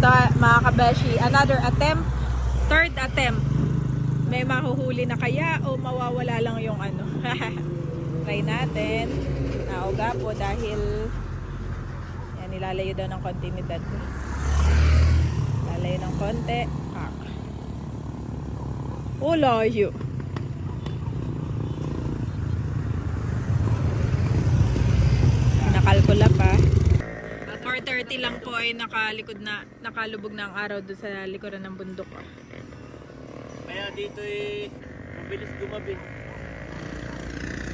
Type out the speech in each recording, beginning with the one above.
ito mga kabeshi, another attempt, third attempt. May mahuhuli na kaya o mawawala lang yung ano. Try natin. Nauga po dahil yan, nilalayo daw ng konti ni Dad. Lalayo ng konti. Oh, layo. Nakalkula pa. 4:30 lang po ay nakalubog na ang araw doon sa likuran ng bundok. Kaya dito mabilis gumabi.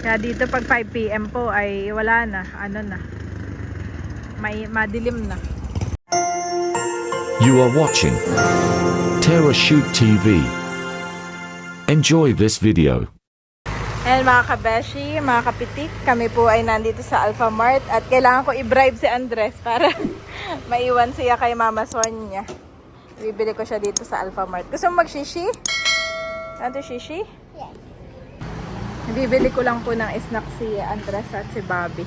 Kaya dito pag 5 PM po ay wala na, ano na. May madilim na. You are watching Terra Shoot TV. Enjoy this video. And mga kabeshi, mga kapitik, kami po ay nandito sa Alpha Mart at kailangan ko i-bribe si Andres para maiwan siya kay Mama Sonia. Bibili ko siya dito sa Alpha Mart. Gusto mo mag-shishi? Ano to, shishi? Yes. Bibili ko lang po ng snack si Andres at si Bobby.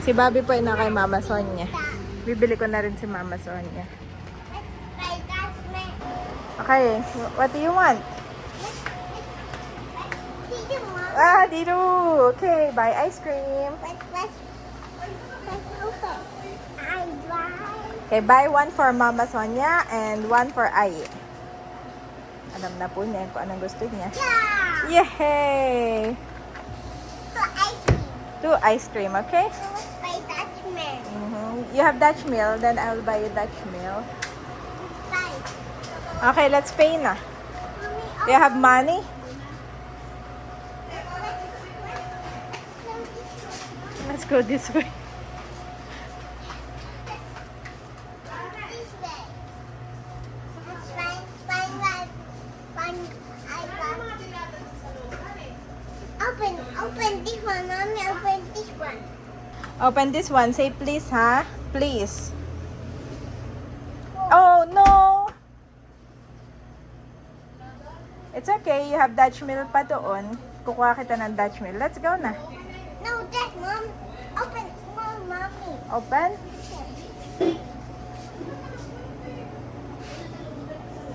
Si Bobby po ay na kay Mama Sonia. Bibili ko na rin si Mama Sonia. Okay, what do you want? Ah, dito. Okay, buy ice cream. Okay, buy one for Mama Sonia and one for Ai. Alam na po niya kung anong gusto niya. Yeah! Yay! So ice cream. 2 ice cream, okay? By Dutch man. You have Dutch meal, then I'll buy you Dutch meal. Bye. Okay, let's pay na. Mommy, Do you have money? Let's go this way. this way. It's fine, fine. Open this one, mommy. Open this one. Open this one. Say please, ha? Please. Oh, no! It's okay. You have Dutch meal pa doon. Kukuha kita ng Dutch meal. Let's go na. No, that mom. Open, mommy. Open?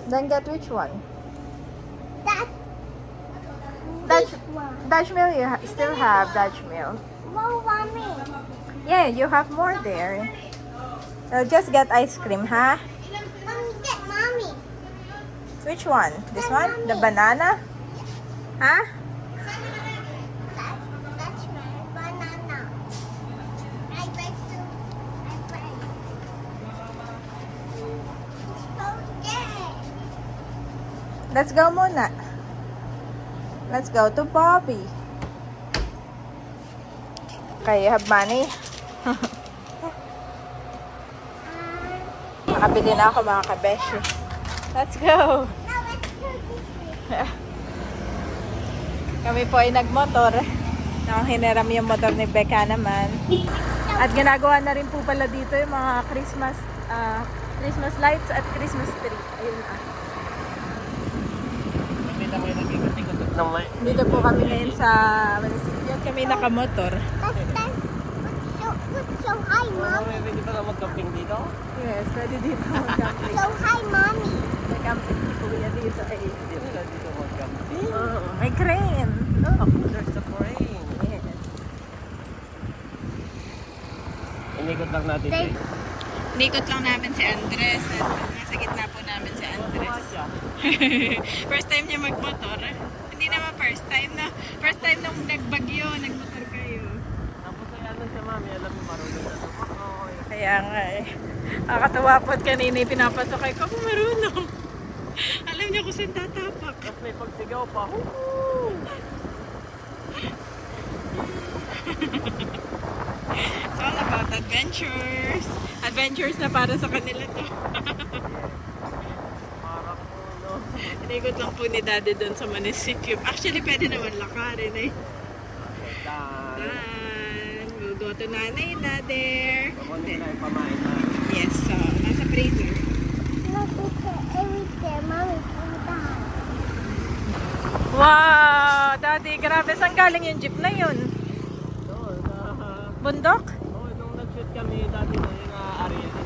Then get which one? That. Dutch, This one. Dutch meal, you still have Dutch meal. More, mommy. Yeah, you have more there. So just get ice cream, ha? Mommy, get mommy. Which one? This one? The banana? Huh? That's my banana. I bet to. I bet. It's okay. Let's go muna. Let's go to Bobby. Okay, you have money? Nakabili na ako mga kabeshi. Let's go! Now let's do this way. Kami po ay nagmotor. Hiniram yung motor ni Becca naman. At ginagawa na rin po pala dito yung mga Christmas lights at Christmas tree. Ayun ah. Dito po kami ngayon sa munisipyo. Kami nakamotor. So hi, mommy. Pwede pa mag-camping dito? Yes, pwede dito mag-camping. So hi, mommy. Mag-camping po kuya dito ay. Dito mag-camping. Oh, may crane. Oh, there's a crane. Yes. Inikot lang natin They- siya. Nikot lang namin si Andres at nasa gitna po namin si Andres. First time niya magmotor. Hindi naman first time na. First time nung nagbagyo, nagmotor kayo. Tapos ay ano siya, mami, alam mo marunong na tumakoy. Kaya nga eh. Nakakatawa po at kanina pinapasok ko kung marunong. Alam niya kung saan tatapak. Tapos may pagsigaw pa. It's all about adventures. Adventures na para sa kanila to. Parang no. Inikot lang po ni Daddy doon sa munisipyo. Actually, pwede naman lakarin eh. Dan. Done. We'll go to Nanay Daddy. Kukunin na yung pamain na. Yes, so nasa freezer. Everything, mommy. Wow! Daddy, grabe. Saan galing yung jeep na yun? Doon, Bundok? nung nag-shoot kami dati na yung area na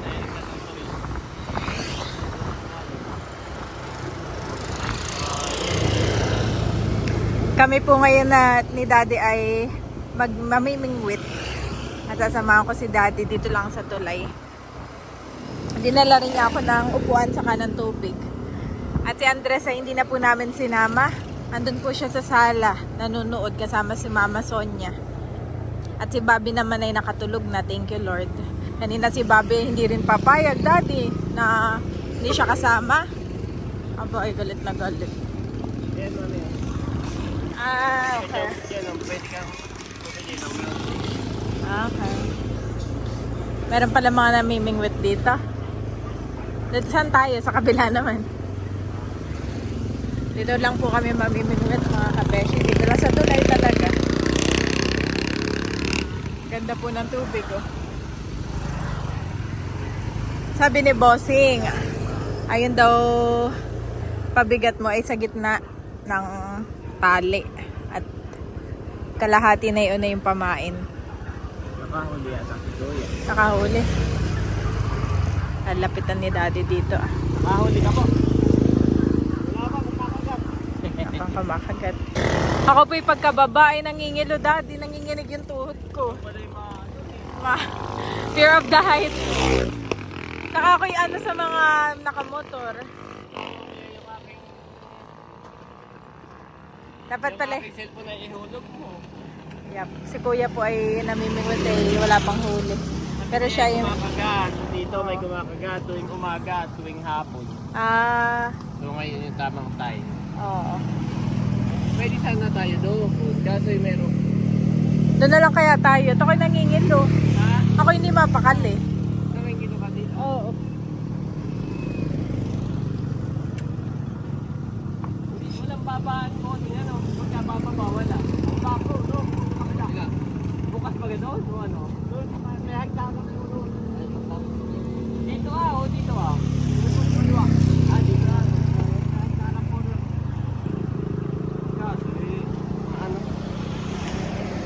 Kami po ngayon na ni Daddy ay mamimingwit. At sasamahan ko si Daddy dito lang sa tulay. Dinala rin niya ako ng upuan saka ng tubig. At si Andres ay hindi na po namin sinama. Nandun po siya sa sala, nanonood kasama si Mama Sonia. At si Bobby naman ay nakatulog na, thank you Lord. Kanina si Bobby hindi rin papayag, Daddy, na hindi siya kasama. Aba ay galit na galit. Yan, mami. Okay. Yan, pwede kang pwede lang. Okay. Meron pala mga namimingwit dito. Dito saan tayo? Sa kabila naman. Dito lang po kami mamimingwit mga kabeshi. Dito lang sa tulay talaga. Ganda po ng tubig oh. Sabi ni Bossing, ayun daw pabigat mo ay sa gitna ng tali. At kalahati na yun na yung pamain. Nakahuli yata. Nakahuli. Lalapitan ni Daddy dito ah. Nakahuli ka po. Nakang kamakagat. Ako po'y pagkababa ay nangingilo, Daddy. Nanginginig yung tuhod ko. Fear of the height. Saka ako'y ano sa mga nakamotor. Dapat pala. Yung cellphone na ihulog mo. Yep. Si Kuya po ay namimingwit eh. Wala pang huli. Pero siya yung... Kumakagat. Dito may kumakagat tuwing umaga at tuwing hapon. So ngayon yung tamang time. Oo. Pwede sana tayo doon. Kaso yung meron. Doon na lang kaya tayo. Ito ko'y nangingilo. Ha? Ako hindi mapakali. Kaming kilo ka dito. Oo. Walang babaan mo. Tingnan o. Pagka bababa, wala. Ang bako, no? Kapila. Bukas ba gano'n? O ano? Doon, may hagdagan mo doon. Dito o dito dito ah. Hagdagan po doon. Kasi, ano?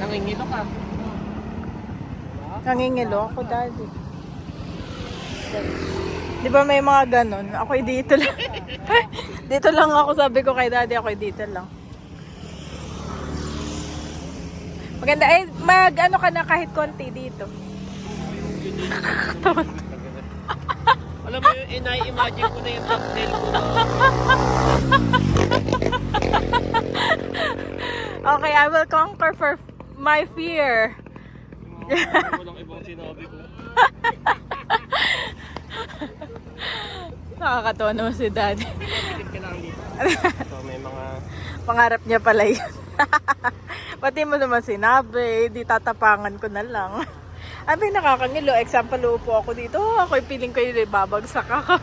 Nangingilo ka. Nangingilo ako, Daddy. Di ba may mga ganon? Ako'y dito lang. Dito lang ako, sabi ko kay Daddy, ako'y dito lang. Maganda, eh, mag-ano ka na kahit konti dito. Alam mo yung inai-imagine ko na yung thumbnail ko. Okay, I will conquer for my fear. Walang ibang sinabi ko. Nakakatawa naman si Daddy. Pilit ka lang dito. So may mga... Pangarap niya pala yun. Pati mo naman sinabi, di tatapangan ko na lang. Abi, nakakangilo. Example, upo ako dito. Ako'y feeling ko yun, babagsak ako.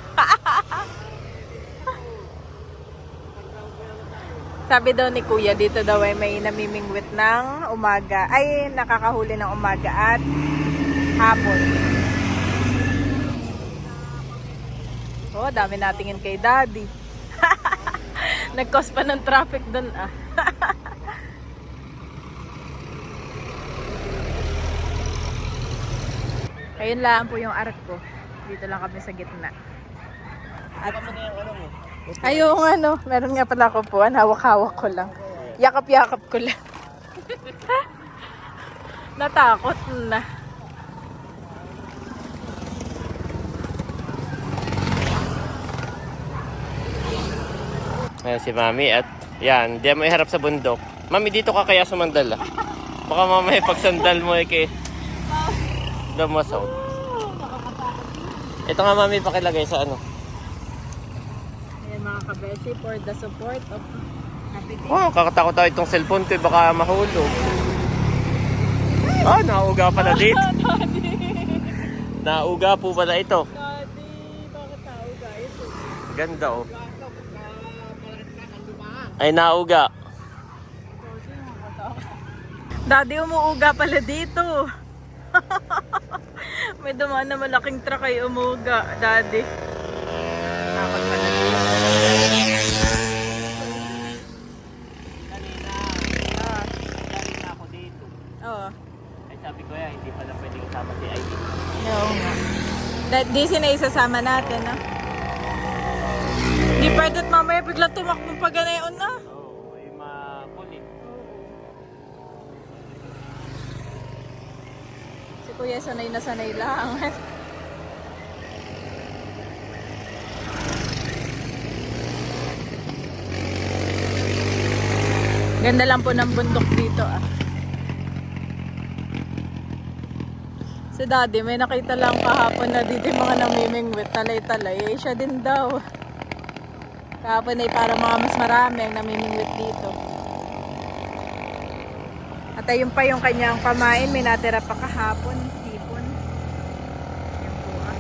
Sabi daw ni Kuya, dito daw ay may namimingwit ng umaga. Ay, nakakahuli ng umaga at hapon. Oh, dami natingin kay Daddy. Nag-cause pa ng traffic doon ah. Ayun lang po yung ark ko. Dito lang kami sa gitna. At ay, yung ano, meron nga pala ako po. Hawak-hawak ko lang. Yakap-yakap ko lang. Natakot na. Ayan si Mami at yan, di mo iharap sa bundok. Mami, dito ka kaya sumandal ah. Baka mamaya pag sandal mo eh kay Damasaw. Ito nga Mami, pakilagay sa ano. Ayan mga kabeshi, for the support of Happy Day. Wow, kakatakot tayo itong cellphone ko, baka mahulog. Ah, nauga pala dito. Nauga po pala ito. Daddy, bakit nauga ito? Ganda oh. Ay, nauga. Daddy, umuuga pala dito. May dumaan na malaking truck ay umuga, Daddy. Takot pala dito. Kanina ako dito. Oo. Ay, sabi ko yan, hindi pala pwedeng kasama si ID. Oo nga. Di sinaisasama natin, no? Di pwede at mamaya bigla tumakbong pa ganayon na. Oo, ay makulit. Kuya sanay na sanay lang. Ganda lang po ng bundok dito ah. Si Daddy, may nakita lang kahapon na dito yung mga namimingwit, talay-talay. Eh, siya din daw. Kahapon ay parang mga mas marami ang namimingwit dito. At ayun pa yung kanyang pamain, may natira pa kahapon. Hipon. Yan po ah.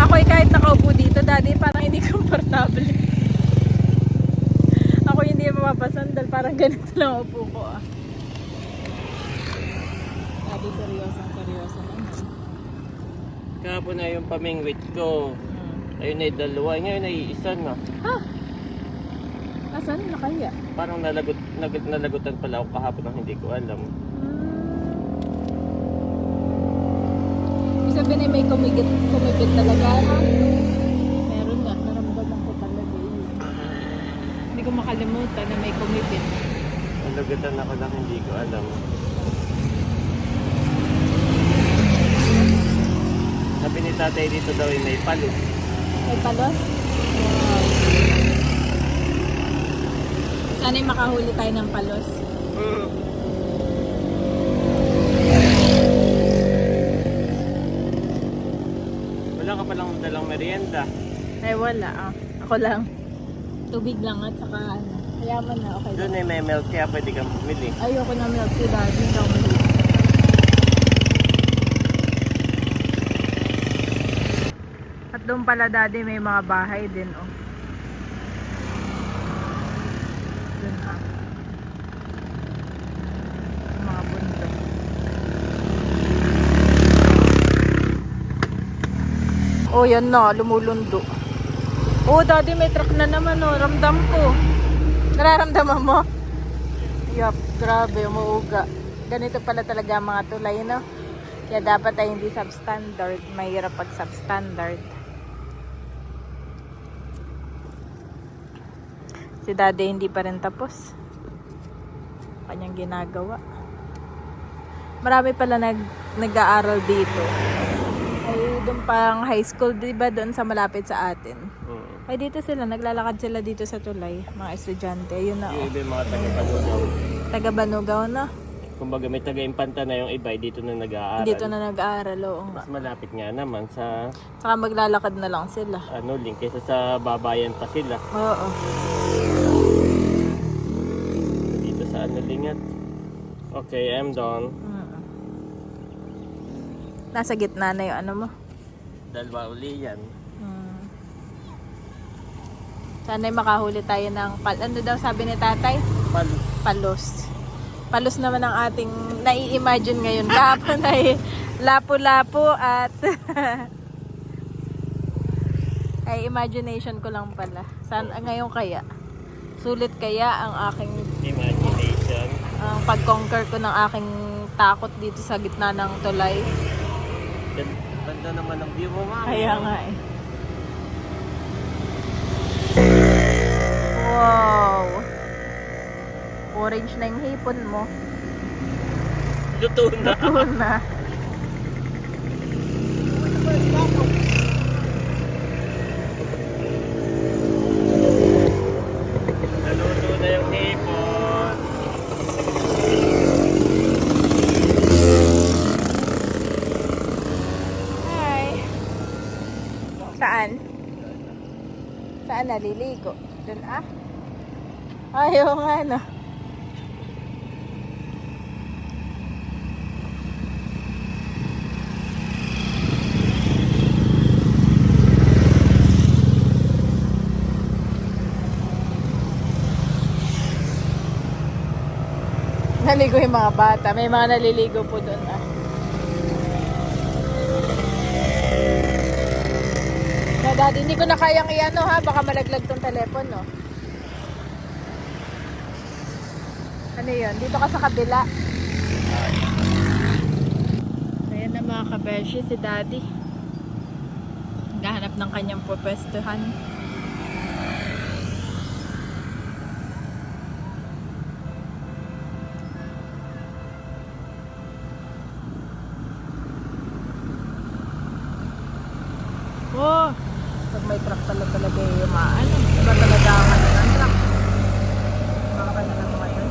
Ako'y kahit nakaupo dito, Daddy, parang hindi komportable. Ako hindi mapapasandal, parang ganito lang upo ko ah. Daddy, seryoso naman. Kahapon na yung pamingwit ko. Ayun ay dalawa, ngayon ay isa na. Ha? Asan na kaya? Parang nalagutan pala ako kahapon ng hindi ko alam. Ibig sabihin ay may kumibit talaga ha? Meron nga, naramdaman ko talaga yun. Hindi ko makalimutan na may kumibit. Nalagutan ako ng hindi ko alam. Sabi ni tatay dito daw ay may palos. May palos? Wow. Sana'y makahuli tayo ng palos. Wala ka palang dalang merienda. Ay wala ah. Ako lang. Tubig lang at saka ano. Kayaman na, okay Doon lang. ay may milk kaya pwede kang bumili. Ayoko na milk tea dahil hindi ako mahilig. At doon pala Daddy may mga bahay din oh. Doon ah. Mga bundok. Oh yan na, lumulundo. Oh Daddy may truck na naman oh, ramdam ko. Nararamdaman mo? Yup, grabe, umuuga. Ganito pala talaga ang mga tulay, no? Kaya dapat ay hindi substandard. Mahirap pag substandard. Si Daddy hindi pa rin tapos. Kanyang ginagawa. Marami pala nag-aaral dito. Ay, doon pang high school, diba? Doon sa malapit sa atin. Ay, dito sila. Naglalakad sila dito sa tulay. Mga estudyante. Ayun na. Yung iba yung mga taga-Banugaw. Taga-Banugaw na. Kumbaga may taga-Impanta na yung iba, dito na nag-aaral. Dito na nag-aaral. Oo nga. Mas malapit nga naman sa Saka maglalakad na lang sila. link kaysa sa babayan pa sila. Oo. Dito sa lingat. Okay, I'm done. Nasa gitna na yung ano mo. Dalawa uli yan. Sana'y makahuli tayo ng ano daw sabi ni tatay? Palos. Palos naman ang ating nai-imagine ngayon. Kahapon ay lapu-lapu at ay imagination ko lang pala. Ngayon kaya? Sulit kaya ang aking Imagination. ang pag-conquer ko ng aking takot dito sa gitna ng tulay. Ganda naman ang view mo, mami. Kaya nga eh. Wow! Orange na yung hipon mo. Luto na. Luto na. Naluto na yung hipon. Hi! Saan? Saan naliligo? Doon ah? Ayaw nga no. Naligo yung mga bata. May mga naliligo po doon ah. Na Daddy, hindi ko na kayang iano ha. Baka malaglag tong telepono. Ano yun? Dito ka sa kabila. Ayan na mga kabeshi si Daddy. Naghahanap ng kanyang pupwestuhan. Oh, pag may truck talaga yung maano. Iba talaga ang ano ng truck. Baka na lang ngayon.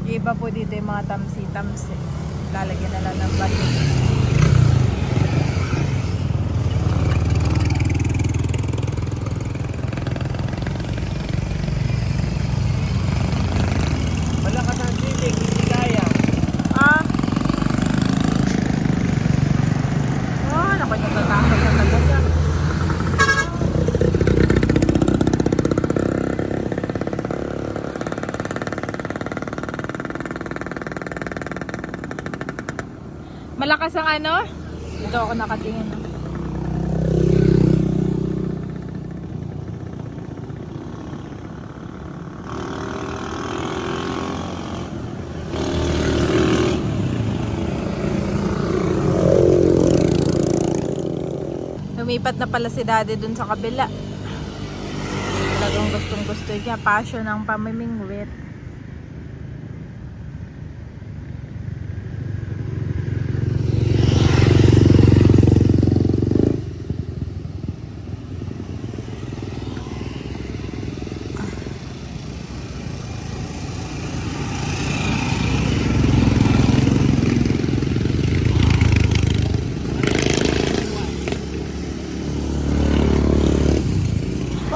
Yung iba po dito yung mga tamsi-tamsi. Lalagyan na lang ng bato. Malakas ang silig, hindi kaya. Ah. Oh, naku, natatakot na talaga. Malakas ang ano? Dito ako nakatingin. Lumipat na pala si Daddy dun sa kabila. Talagang gustong gusto niya. Passion ng pamimingwit.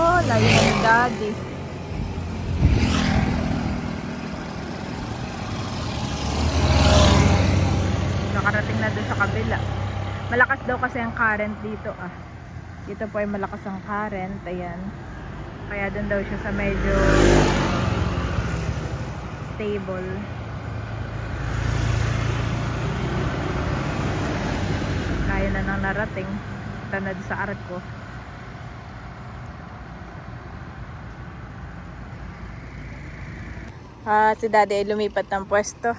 Oh, layo na ni Daddy. Nakarating na doon sa kabila. Malakas daw kasi ang current dito ah. Dito po ay malakas ang current. Ayan. Kaya doon daw siya sa medyo stable. Kaya na nang narating. Tanad sa arat ko. Si Daddy ay lumipat ng pwesto.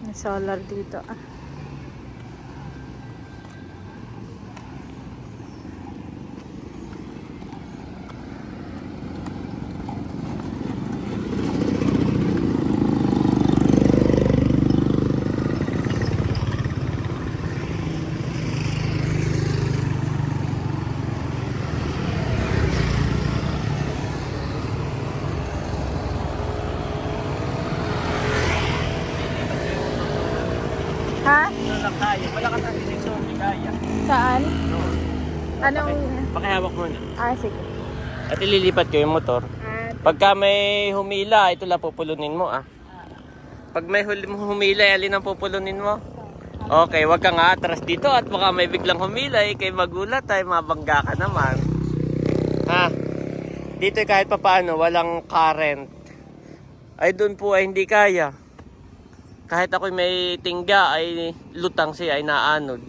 May solar dito ah. Ha? Ito lang kaya. Malakas ang silig, so hindi kaya. Saan? No. Anong... Pakihawak mo na. Ah, sige. At ililipat ko yung motor. Pagka may humila, ito lang pupulunin mo ah. Pag may humila, alin ang pupulunin mo? Okay, wag kang atras dito at baka may biglang humila kay magulat ay mabangga ka naman. Ha? Dito kahit papaano, walang current. Ay doon po ay hindi kaya. Kahit ako may tingga ay lutang siya ay naanod.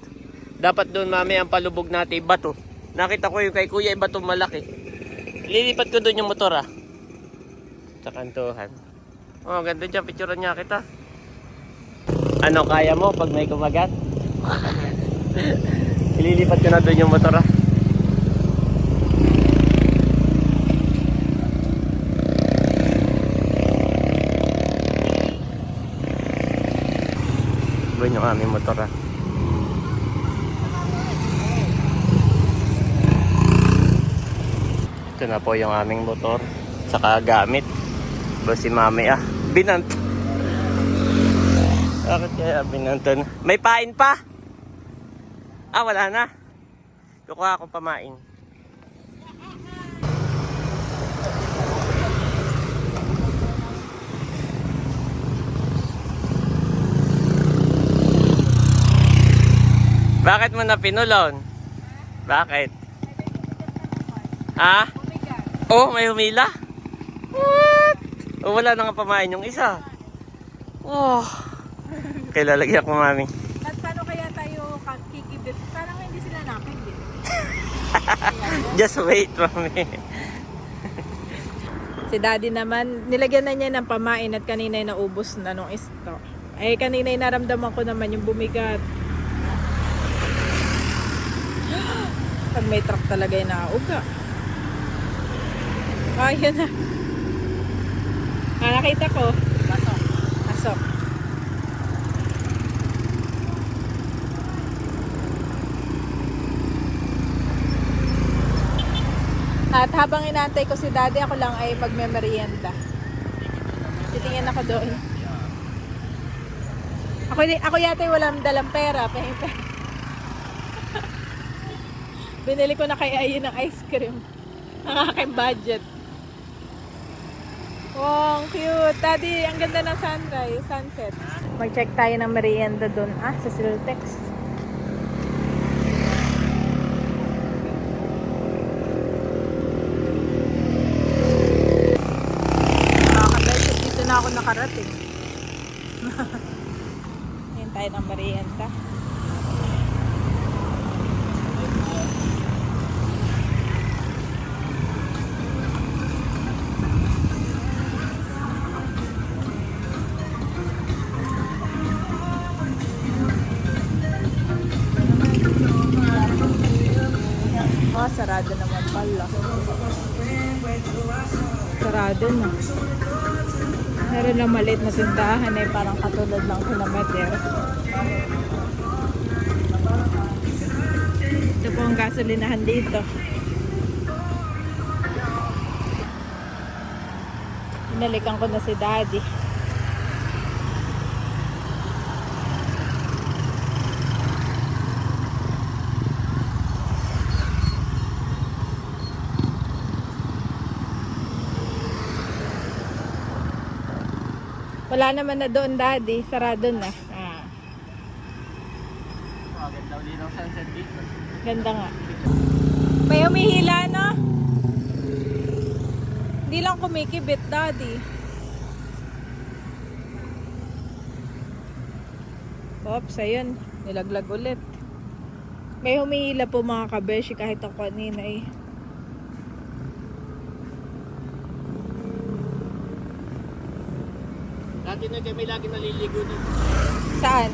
Dapat doon mami ang palubog natin bato. Nakita ko yung kay kuya ay bato malaki. Lilipat ko doon yung motor ah. Sa kantuhan. Oh, ganda dyan. Picturean niya kita. Ano, kaya mo pag may kumagat? Ililipat ko na doon yung motor ah. Doon yung aming motor ah. Ito na po yung aming motor. Saka gamit. Ba si mami ah. Binant. Bakit kaya binantan? May pain pa? Ah, wala na. Kukuha akong pamain. Bakit mo na pinulon? Bakit? Ha? Oh, may humila? What? Oh, wala na nga pamain yung isa. Oh. Okay, lalagyan ko mami. At paano kaya tayo kikibit? Parang hindi sila nakikibit. Just wait, mami. Si Daddy naman, nilagyan na niya ng pamain at kanina ay naubos na nung stock. Eh, kanina ay naramdaman ko naman yung bumigat. Pag may truck talaga yung nauga. Ayun na. Nakita ko. Pasok. Pasok. At habang inaantay ko si daddy, ako lang ay magme-merienda. Titingin ako doon. Ako yata yung walang dalang pera. Binili ko na kay Ayin ng ice cream. Ang aking budget. Wow, cute. Daddy, ang ganda ng sunrise, sunset. Mag-check tayo ng merienda doon. Sa Siltex. Nakakabay, dito na ako nakarating. Ngayon tayo ng merienda. Sarado naman pala. Sarado na. Meron lang maliit na tindahan parang katulad ng kilometer. Ito po ang gasolinahan dito. Inalikan ko na si daddy. Wala naman na doon, daddy. Sarado na. Ganda uli ng sunset dito. Ganda nga. May humihila, no? Hindi lang kumikibit, daddy. Oops, ayun. Nilaglag ulit. May humihila po mga kabeshi kahit ako kanina eh. Dati na kami lagi naliligo dito. Saan?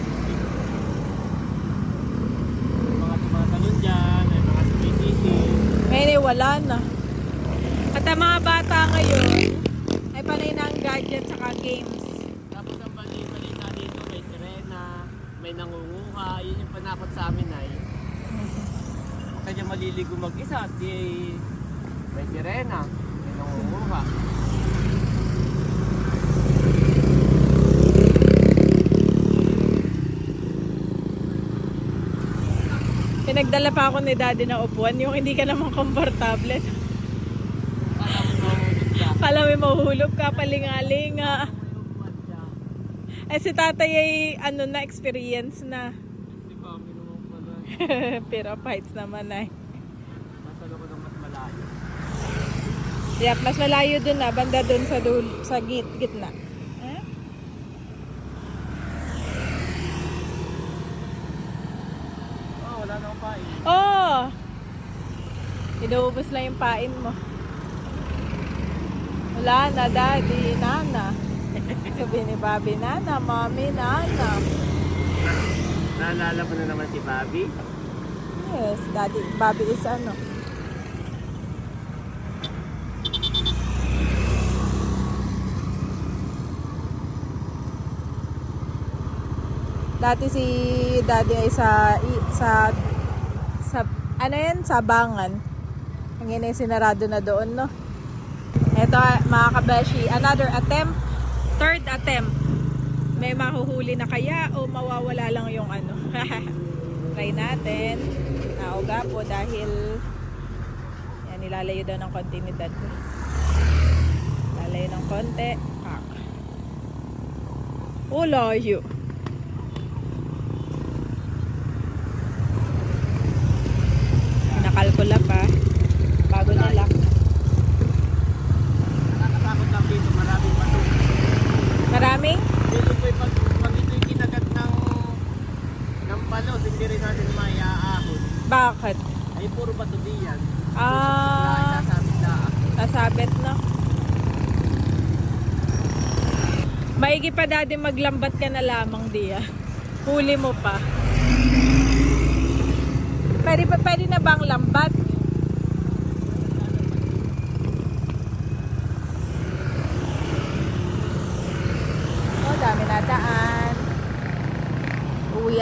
Mga tumatalon dyan, ay mga sumikisi. Ngayon wala na. At ang mga bata ngayon ay panay na ang gadget saka games. Tapos ang balita dito, may sirena, may nangunguha. Yun yung panakot sa amin ay. Huwag ka dyan maliligo mag-isa at may sirena, may nangunguha. Pinagdala pa ako ni daddy ng upuan, yung hindi ka naman komportable. Kala may mahuhulog ka, palingalinga. Eh si tatay ay na experience na. Si Mami naman pala. Pero fights naman ay. Masalo ko ng mas malayo. Yeah, mas malayo dun na, banda dun sa gitna. Wala na akong pain. Oh! Inuubos lang yung pain mo. Wala na, daddy, nana. Sabi ni Bobby, nana, mommy, nana. Naalala mo na naman si Bobby? Yes, daddy, Bobby is Dati si daddy ay sa ano yan? Sabangan. Ngayon ay sinarado na doon, no? Ito mga kabeshi, another attempt. Third attempt. May mahuhuli na kaya o mawawala lang yung ano? Try natin. Nauga po dahil yan, nilalayo daw ng kontinidad. Lalayo ng konti. Pak. Layo. Nakalkula pa. Bago nila. Nakakatakot lang dito, maraming bato. Maraming? Dito po pag ito'y kinagat ng balos, hindi rin natin maiaahon. Bakit? Ay puro bato diyan. Nasabit na. Maigi pa daddy maglambat ka na lamang diya. Huli mo pa. Pwede na bang lambat?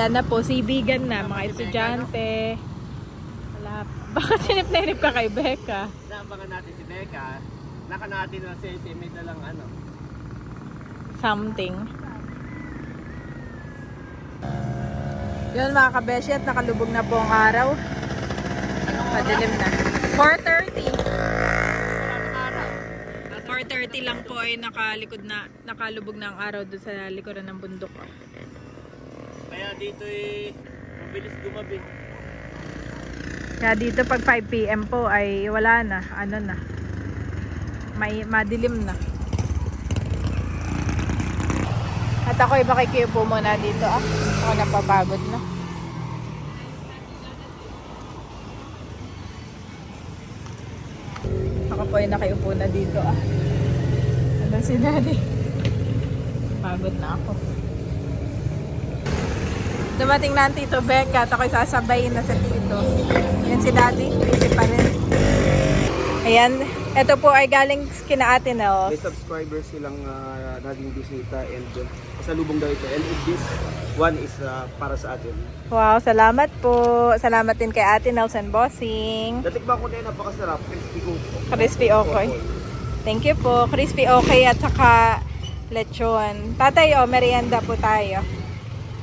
Wala na po, sibigan na, mga estudyante. Wala pa. Bakit sinip na hinip ka kay Becca? Naabangan natin si Becca. Naka natin na si may dalang ano. Something. Yun mga kabeshi, at nakalubog na po ang araw. Madilim na. 4:30. 4:30 lang po ay nakalubog na ang araw doon sa likuran ng bundok. Kaya dito mabilis gumabi. Kaya dito pag 5 PM po ay wala na, ano na. Madilim na. At ako'y makikiupo muna dito Ako napapagod na. Ako po ay nakiupo na dito Ano si Daddy? Pagod na ako. Dumating na ang Tito Becca at ako'y sasabayin na sa Tito. Yan si Daddy, busy pa rin. Ayan, ito po ay galing kina Ate Nels. May subscribers silang naging bisita and pasalubong daw ito. And this one is para sa atin. Wow, salamat po. Salamat din kay Ate Nels and Bossing. Natikman ko na yun, napakasarap. Crispy coco. Crispy okay. Thank you po. Crispy okay at saka lechon. Tatay, merienda po tayo.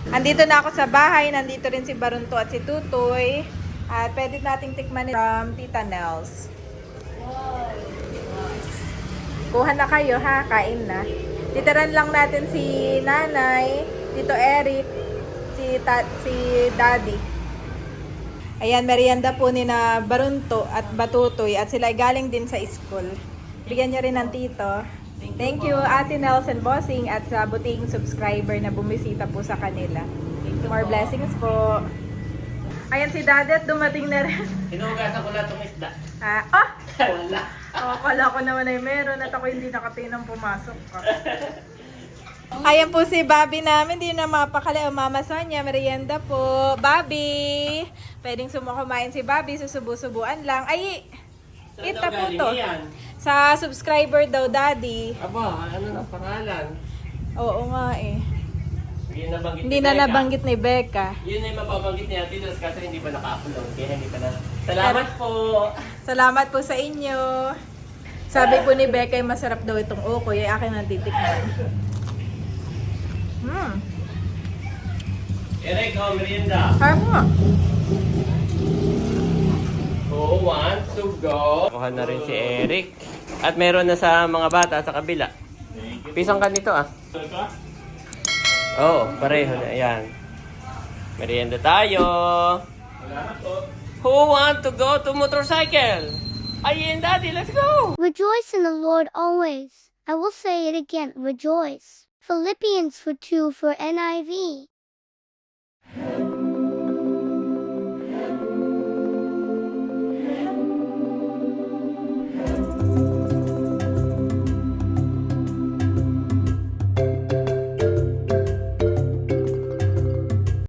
Andito na ako sa bahay. Nandito rin si Barunto at si Tutoy. At pwede nating tikman from Tita Nels. Kuha na kayo ha, kain na. Titaran lang natin si Nanay, Tito Eric, si Daddy. Ayan, merienda po ni na Barunto at Batutoy at sila ay galing din sa school. Bigyan niyo rin ng tito. Thank you Ate Nelson Bossing at sa buting subscriber na bumisita po sa kanila. More blessings po. Ayan si Daddy at dumating na rin. Hinugasan ko na itong isda. Wala. Kala ko naman ay meron at ako hindi nakatinang pumasok ka. Ayan po si Bobby namin, hindi na mapakali. Mama Sonia, merienda po. Bobby! Pwedeng sumukumain si Bobby, susubu-subuan lang. Ay, kita po to. Sa subscriber daw, Daddy. Aba, ano na pangalan? Oo nga eh. Nabanggit Hindi na nabanggit ni Becca. Yun ay mababanggit niya dito kasi hindi pa naka-upload. Kaya hindi pa na. Salamat po! Salamat po sa inyo. Sabi po ni Becca ay masarap daw itong okoy. Ay akin ang titikman. Eric, merienda. Harap nga. Who wants to go? Kuha na rin si Eric. At meron na sa mga bata sa kabila. Pisang ka nito Oo, pareho na. Ayan. Merienda tayo. Who want to go to motorcycle? Ayan, Daddy, let's go! Rejoice in the Lord always. I will say it again, rejoice. Philippians 4:2 for NIV.